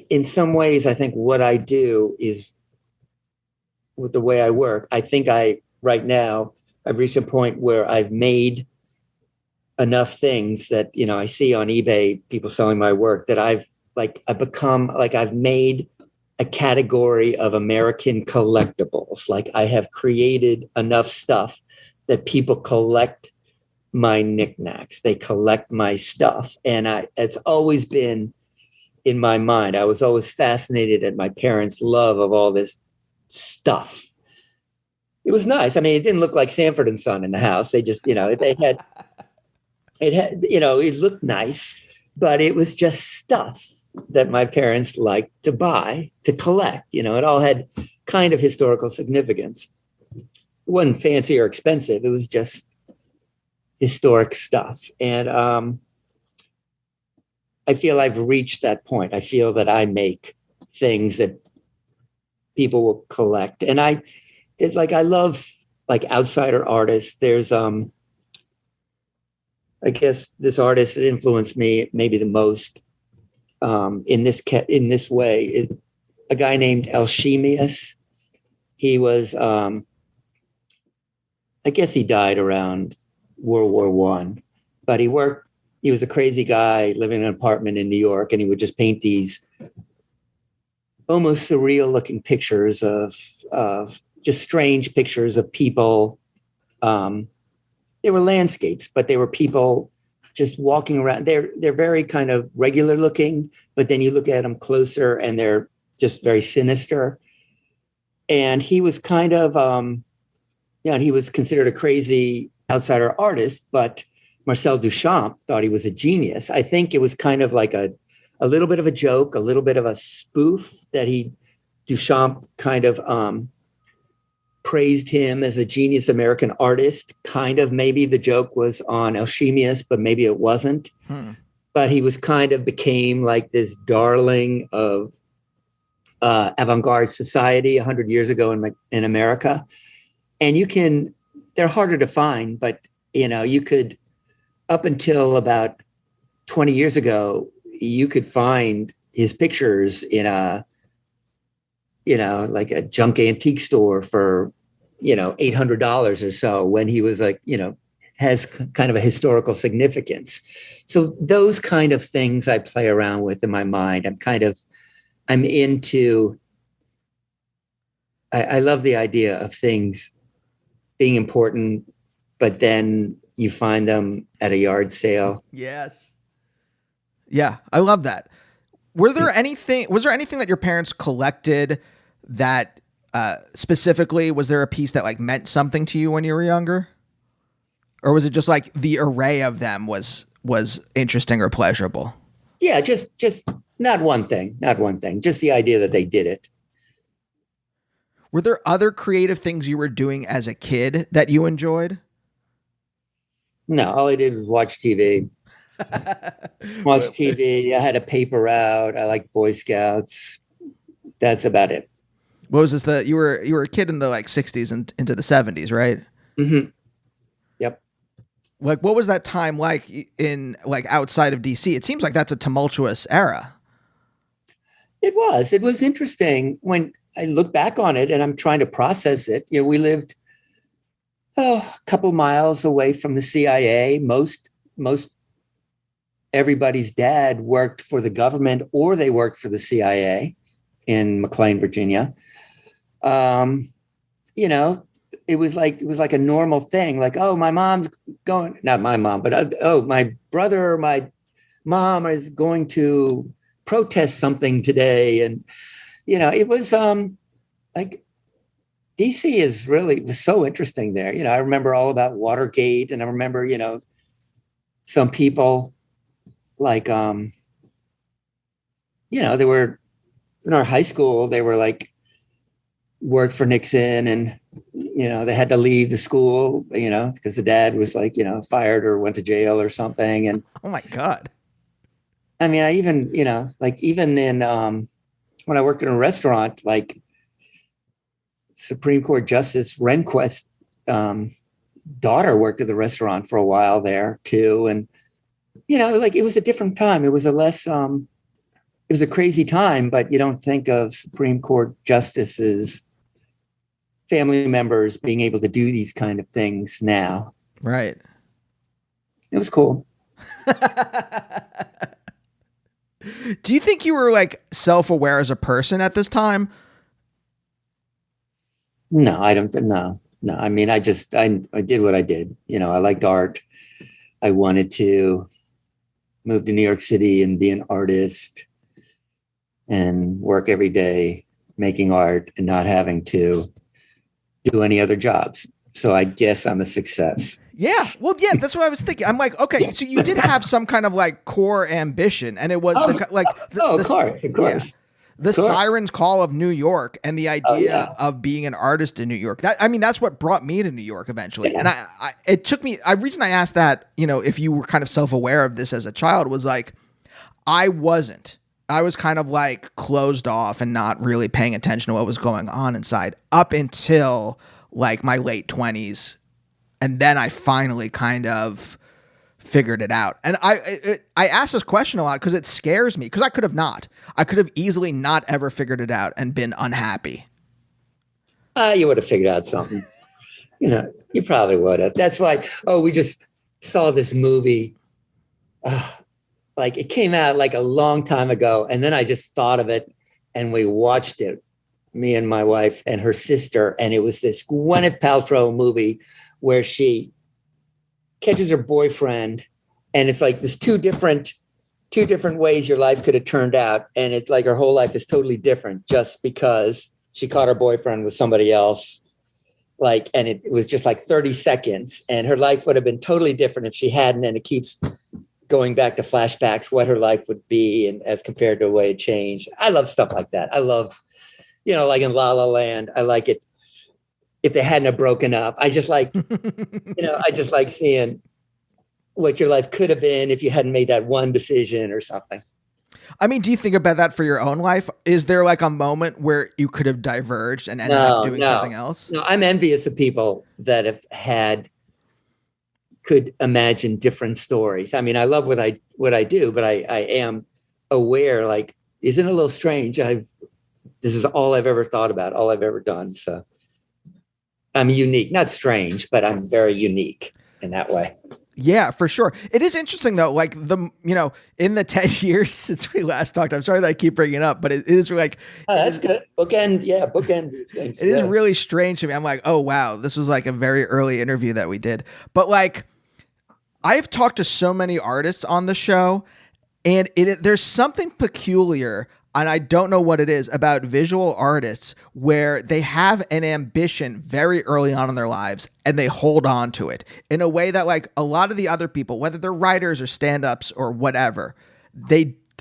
in some ways, I think what I do is with the way I work, I think right now, I've reached a point where I've made enough things that, I see on eBay, people selling my work, that I've made a category of American collectibles. Like I have created enough stuff that people collect my knickknacks. They collect my stuff. And it's always been in my mind. I was always fascinated at my parents' love of all this stuff. It was nice. I mean, it didn't look like Sanford and Son in the house. They just, it looked nice, but it was just stuff that my parents liked to buy, to collect. It all had kind of historical significance. It wasn't fancy or expensive. It was just historic stuff. And I feel I've reached that point. I feel that I make things that people will collect. And I love like outsider artists. There's I guess this artist that influenced me maybe the most in this way is a guy named Alchemius. He was I guess he died around World War I, but he was a crazy guy living in an apartment in New York, and he would just paint these almost surreal looking pictures of just strange pictures of people. They were landscapes, but they were people just walking around. They're very kind of regular looking, but then you look at them closer and they're just very sinister. And he was kind of, and he was considered a crazy outsider artist, but Marcel Duchamp thought he was a genius. I think it was kind of like a a little bit of a joke, a little bit of a spoof that Duchamp kind of praised him as a genius American artist. Kind of, maybe the joke was on Alchemius, but maybe it wasn't. But he was kind of became like this darling of avant-garde society 100 years ago in America. And they're harder to find, but you could, up until about 20 years ago, you could find his pictures in like a junk antique store for, $800 or so, when he was like, has kind of a historical significance. So those kind of things I play around with in my mind. I'm into, I love the idea of things being important, but then you find them at a yard sale. Yes. Yeah, I love that. Was there anything that your parents collected that specifically, was there a piece that like meant something to you when you were younger? Or was it just like the array of them was interesting or pleasurable? Yeah, just not one thing, just the idea that they did it. Were there other creative things you were doing as a kid that you enjoyed? No, all I did was watch TV. Watch TV. I had a paper route. I liked Boy Scouts. That's about it. What was this? You were a kid in the like 60s and into the 70s, right? Mm-hmm. Yep. Like, what was that time like in like outside of DC? It seems like that's a tumultuous era. It was interesting when I look back on it and I'm trying to process it. We lived a couple miles away from the CIA. Most everybody's dad worked for the government or they worked for the CIA in McLean, Virginia. It was like a normal thing. Like, oh, my mom's going, not my mom, but my brother or my mom is going to protest something today. And, it was like DC was so interesting there. I remember all about Watergate, and I remember, some people like, they were in our high school, they were like, worked for Nixon, and, they had to leave the school, because the dad was like, fired or went to jail or something. And oh my God. I mean, I even, even in, when I worked in a restaurant, like Supreme Court Justice Rehnquist's daughter worked at the restaurant for a while there too. And, it was a different time. It was a less, it was a crazy time, but you don't think of Supreme Court justices, family members being able to do these kind of things now. Right. It was cool. Do you think you were like self-aware as a person at this time? No, I don't. No. I mean, I did what I did. I liked art. I wanted to move to New York City and be an artist and work every day making art and not having to do any other jobs. So I guess I'm a success. Yeah. Well, yeah, that's what I was thinking. I'm like, okay, so you did have some kind of like core ambition, and it was of course. Yeah, the siren's call of New York and the idea of being an artist in New York. That's what brought me to New York eventually. Yeah. And it took me, reason I asked that, if you were kind of self-aware of this as a child, was like, I wasn't. I was kind of like closed off and not really paying attention to what was going on inside up until like my late 20s. And then I finally kind of figured it out. And I ask this question a lot because it scares me, because I could have easily not ever figured it out and been unhappy. You would have figured out something. You probably would have. That's why, we just saw this movie. Like it came out like a long time ago. And then I just thought of it and we watched it, me and my wife and her sister. And it was this Gwyneth Paltrow movie where she catches her boyfriend, and it's like there's two different ways your life could have turned out. And it's like her whole life is totally different just because she caught her boyfriend with somebody else. And it was just like 30 seconds, and her life would have been totally different if she hadn't. And it keeps going back to flashbacks, what her life would be and as compared to the way it changed. I love stuff like that. I love, like in La La Land, I like it if they hadn't have broken up. I just like, I just like seeing what your life could have been if you hadn't made that one decision or something. I mean, do you think about that for your own life? Is there like a moment where you could have diverged and ended up doing something else? No, I'm envious of people that could imagine different stories. I mean, I love what I do, but I am aware, like, isn't it a little strange? This is all I've ever thought about, all I've ever done. So I'm unique, not strange, but I'm very unique in that way. Yeah, for sure. It is interesting though, like in the 10 years since we last talked, I'm sorry that I keep bringing it up, but it is like, oh, that's good. Bookend these things. It is really strange to me. I'm like, oh wow, this was like a very early interview that we did. But like, I've talked to so many artists on the show, and there's something peculiar, and I don't know what it is, about visual artists where they have an ambition very early on in their lives and they hold on to it in a way that like a lot of the other people, whether they're writers or stand-ups or whatever,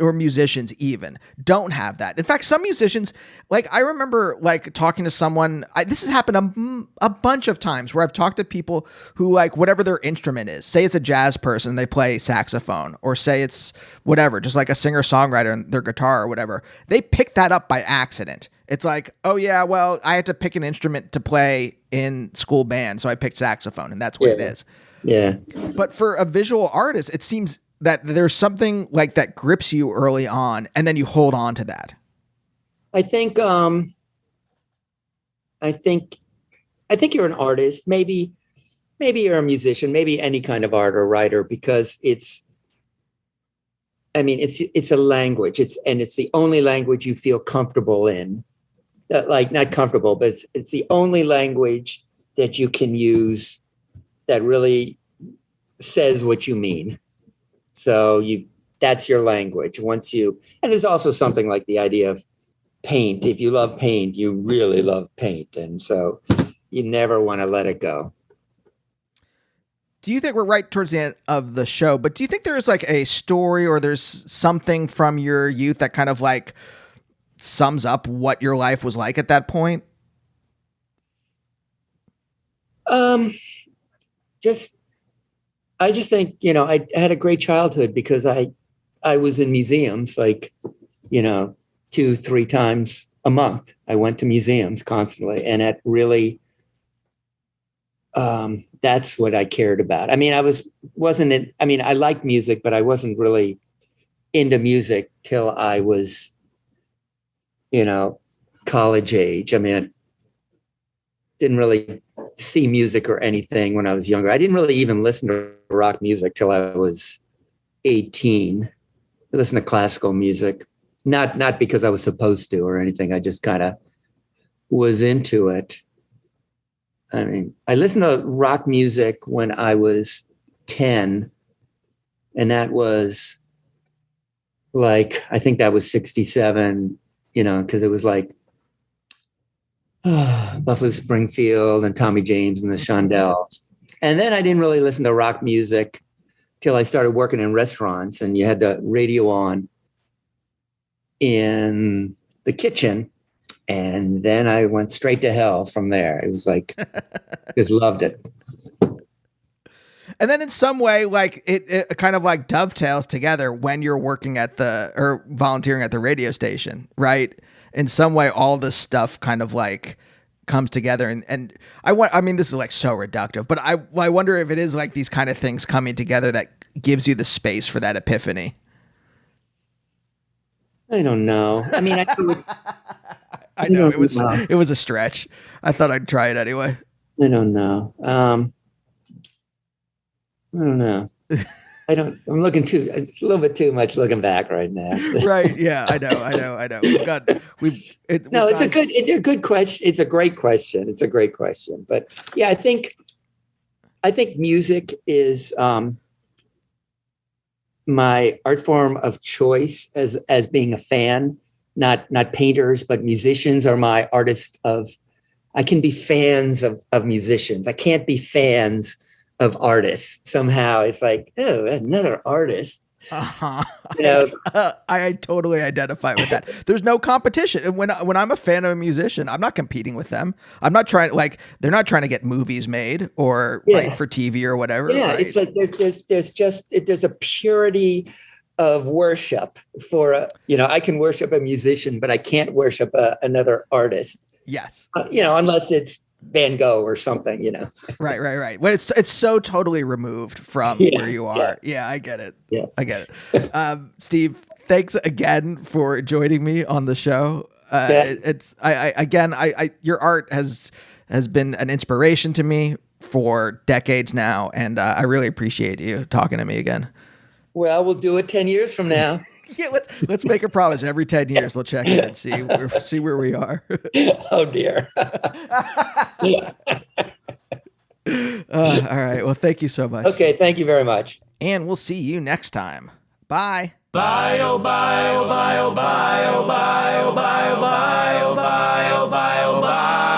or musicians even, don't have that. In fact, some musicians, like I remember like talking to someone, this has happened a bunch of times where I've talked to people who like whatever their instrument is, say it's a jazz person, they play saxophone, or say it's whatever, just like a singer-songwriter and their guitar or whatever. They pick that up by accident. It's like, oh yeah, well, I had to pick an instrument to play in school band, so I picked saxophone, and that's what it is. Yeah. But for a visual artist, it seems that there's something like that grips you early on, and then you hold on to that. I think you're an artist. Maybe you're a musician, maybe any kind of art or writer, because it's a language. It's the only language you feel comfortable in. Like not comfortable, but it's the only language that you can use that really says what you mean. So that's your language. And there's also something like the idea of paint. If you love paint, you really love paint. And so you never want to let it go. Do you think we're right towards the end of the show, but do you think there's like a story or there's something from your youth that kind of like sums up what your life was like at that point? I just think, I had a great childhood because I was in museums, like, 2-3 times a month. I went to museums constantly, and it really, that's what I cared about. I mean, I liked music, but I wasn't really into music till I was, college age. I mean, I didn't really see music or anything when I was younger. I didn't really even listen to rock music till I was 18. I listened to classical music, not because I was supposed to or anything. I just kind of was into it. I mean, I listened to rock music when I was 10, and that was like, I think that was 67, because it was like Buffalo Springfield and Tommy James and the Shondells. And then I didn't really listen to rock music till I started working in restaurants, and you had the radio on in the kitchen. And then I went straight to hell from there. It was like, just loved it. And then in some way, like it kind of like dovetails together when you're working or volunteering at the radio station, right? In some way, all this stuff kind of like comes together. And this is like so reductive, but I wonder if it is like these kind of things coming together that gives you the space for that epiphany. I don't know. I mean, I know it was a stretch. I thought I'd try it anyway. I don't know. I don't know. I'm looking it's a little bit too much looking back right now. Right. Yeah, I know. It's a good question. It's a great question. But yeah, I think music is my art form of choice as being a fan, not painters, but musicians are my artists I can be fans of musicians. I can't be fans of artists. Somehow it's like, oh, another artist. Uh-huh. You know, I totally identify with that. There's no competition. And when I'm a fan of a musician, I'm not competing with them. I'm not trying, like, they're not trying to get movies made or write for TV or whatever. Yeah, right? it's like there's a purity of worship for I can worship a musician, but I can't worship another artist. Yes. Unless it's Van Gogh or something, Right. Well, it's so totally removed from where you are. Yeah, I get it. Yeah. I get it. Steve, thanks again for joining me on the show. Your art has been an inspiration to me for decades now, and I really appreciate you talking to me again. Well, we'll do it 10 years from now. Yeah, let's make a promise. Every 10 years, we'll check in and see where we are. Oh dear. All right. Well, thank you so much. Okay. Thank you very much. And we'll see you next time. Bye. Bye, oh, bye, oh, bye, oh, bye, oh, bye, oh, bye, oh, bye, oh, bye, oh, bye, oh, bye.